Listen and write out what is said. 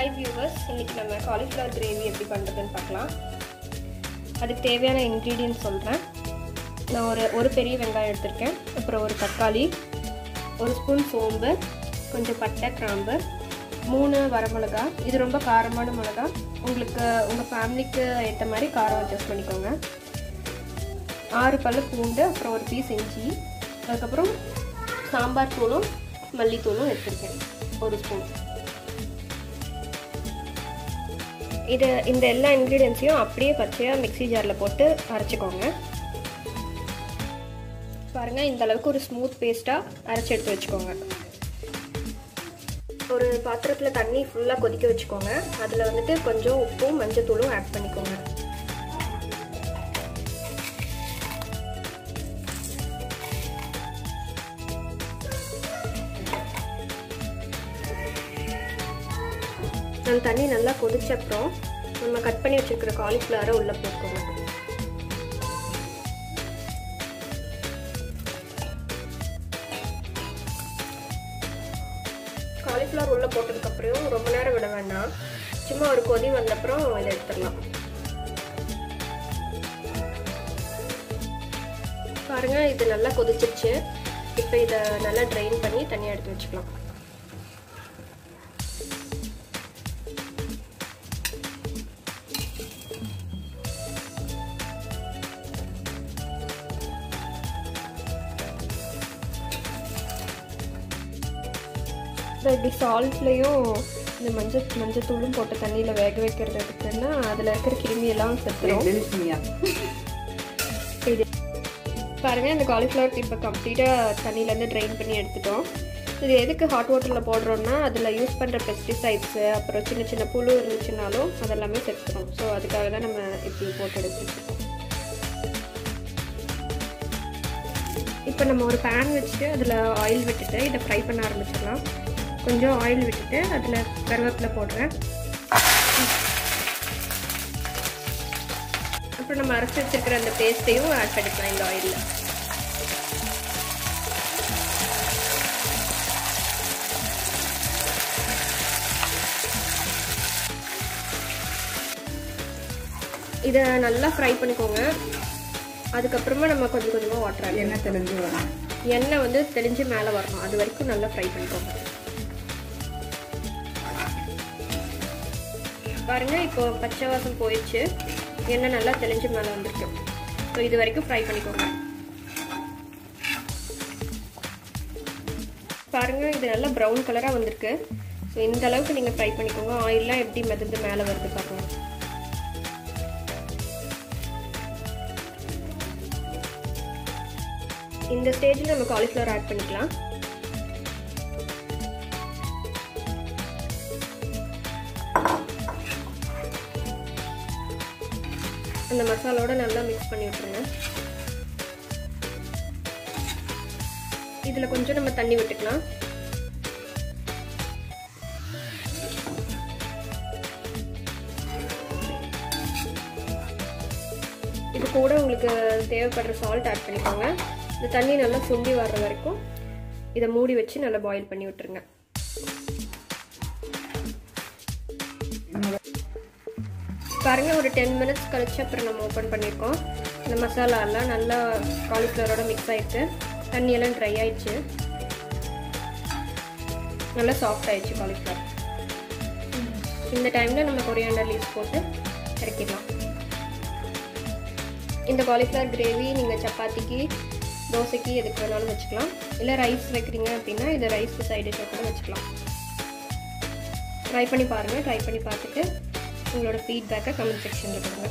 Hi viewers, இன்னைக்கு நம்ம cauliflower gravy எப்படி பண்றதுன்னு பார்க்கலாம். அதுக்கு தேவையான ingredients சொல்றேன். நான் ஒரு பெரிய வெங்காயம் எடுத்துர்க்கேன். அப்புறம் ஒரு தக்காளி, ஒரு ஸ்பூன் சோம்பு, கொஞ்சம் பட்டை, கிராம்பு, 3 வரமிளகாய். இது ரொம்ப காரமான மிளகாய். உங்களுக்கு உங்க ஃபேமிலிக்கு ஏத்த மாதிரி காரம் அட்ஜஸ்ட் பண்ணிக்கோங்க. 6 பல்லு பூண்டு, அப்புறம் ஒரு பீஸ் இஞ்சி, அதுக்கு அப்புறம் சாம்பார் தூளும் மல்லித்தூளும் எடுத்துர்க்கேன். ஒரு ஸ்பூன். இந்த எல்லா இன்கிரிடியன்ட்ஸையும் அப்படியே பச்சையாக மிக்ஸி ஜாரில் போட்டு அரைச்சிக்கோங்க. பாருங்கள், இந்த அளவுக்கு ஒரு ஸ்மூத் பேஸ்ட்டாக அரைச்சி எடுத்து வச்சுக்கோங்க. ஒரு பாத்திரத்தில் தண்ணி ஃபுல்லாக கொதிக்க வச்சுக்கோங்க. அதில் வந்துட்டு கொஞ்சம் உப்பும் மஞ்சத்தூளும் ஆட் பண்ணிக்கோங்க. அந்த தண்ணி நல்லா கொதிச்ச அப்புறம் நம்ம கட் பண்ணி வச்சிருக்கிற காலிஃப்ளவரை உள்ள போட்டுக்கோங்க. காலிஃப்ளவர் உள்ள போட்டதுக்கு அப்புறம் ரொம்ப நேரம் விட வேண்டாம். சும்மா ஒரு கொதி வந்த அப்புறம் இதை எடுத்துடலாம். பாருங்க, இது நல்லா கொதிச்சிருச்சு. இப்போ இதை நல்லா ட்ரைன் பண்ணி தனியாக எடுத்து வச்சுக்கலாம். இப்படி சால்ட்லேயும் இந்த மஞ்சத்தூளும் போட்ட தண்ணியில் வேக வைக்கிறது எடுத்துன்னா அதில் இருக்கிற கிருமியெல்லாம் செத்துரும். இது பாருங்கள், இந்த காலிஃப்ளவர் இப்போ கம்ப்ளீட்டாக தண்ணியிலேருந்து ட்ரைன் பண்ணி எடுத்துட்டோம். இது எதுக்கு ஹாட் வாட்டரில் போடுறோன்னா அதில் யூஸ் பண்ணுற பெஸ்டிசைட்ஸு அப்புறம் சின்ன சின்ன புழு இருந்துச்சுனாலும் அதெல்லாமே செத்துரும். ஸோ அதுக்காக தான் நம்ம இப்படி போட்டு எடுத்துருக்கோம். இப்போ நம்ம ஒரு பேன் வச்சுட்டு அதில் ஆயில் விட்டுட்டு இதை ஃப்ரை பண்ண ஆரம்பிச்சிடலாம். கொஞ்சம் ஆயில் விட்டுட்டு அதில் கருவேப்பிலை போடுறேன். அப்புறம் நம்ம அரைச்சி வச்சிருக்கிற அந்த பேஸ்ட்டையும் ஆட் பண்ணிக்கலாம் இந்த ஆயிலில். இதை நல்லா ஃப்ரை பண்ணிக்கோங்க. அதுக்கப்புறமா நம்ம கொஞ்சம் கொஞ்சமாக வாட்டர் எண்ணெய் தெளிஞ்சு வரணும். எண்ணெய் வந்து தெளிஞ்சு மேலே வரணும். அது வரைக்கும் நல்லா ஃப்ரை பண்ணிக்கோங்க. பாருங்க, இப்போ பச்சை வாசம் போயிடுச்சு. எண்ணெய் நல்லா தெளிஞ்சு மேலே வந்துருக்கு. ஸோ இது வரைக்கும் ஃப்ரை பண்ணிக்கோங்க. பாருங்க, இது நல்லா ப்ரௌன் கலராக வந்திருக்கு. ஸோ இந்த அளவுக்கு நீங்கள் ஃப்ரை பண்ணிக்கோங்க. ஆயிலெலாம் எப்படி மிதந்து மேலே வருது பாருங்க. இந்த ஸ்டேஜில் நம்ம காலிஃப்ளவர் ஆட் பண்ணிக்கலாம். அந்த மசாலோட நல்லா மிக்ஸ் பண்ணி விட்டுருங்க. இதில் கொஞ்சம் நம்ம தண்ணி விட்டுக்கலாம். இது கூட உங்களுக்கு தேவைப்படுற சால்ட் ஆட் பண்ணிக்கோங்க. இந்த தண்ணி நல்லா சுண்டி வர்ற வரைக்கும் இதை மூடி வச்சு நல்லா பாயில் பண்ணி விட்டுருங்க. பாருங்க, ஒரு 10 மினிட்ஸ் கழிச்சு அப்புறம் நம்ம ஓப்பன் பண்ணியிருக்கோம். இந்த மசாலாலாம் நல்லா காலிஃப்ளவரோட மிக்ஸ் ஆகிடுச்சு. தண்ணியெல்லாம் ட்ரை ஆயிடுச்சு. நல்லா சாஃப்ட் ஆயிடுச்சு காலிஃப்ளவர். இந்த டைமில் நம்ம கொரியாண்டர் லீவ்ஸ் போட்டு இறக்கிடலாம். இந்த காலிஃப்ளவர் கிரேவி நீங்கள் சப்பாத்திக்கு, தோசைக்கு எதுக்கு வேணாலும் வச்சுக்கலாம். இல்லை ரைஸ் வைக்கிறீங்க அப்படின்னா இதை ரைஸ்க்கு சைட் டிஷ்ஷாக கூட வச்சுக்கலாம். ட்ரை பண்ணி பாருங்கள். ட்ரை பண்ணி பார்த்துட்டு உங்களோட ஃபீட்பேக்கை கமெண்ட் செக்ஷனில் கொடுங்க.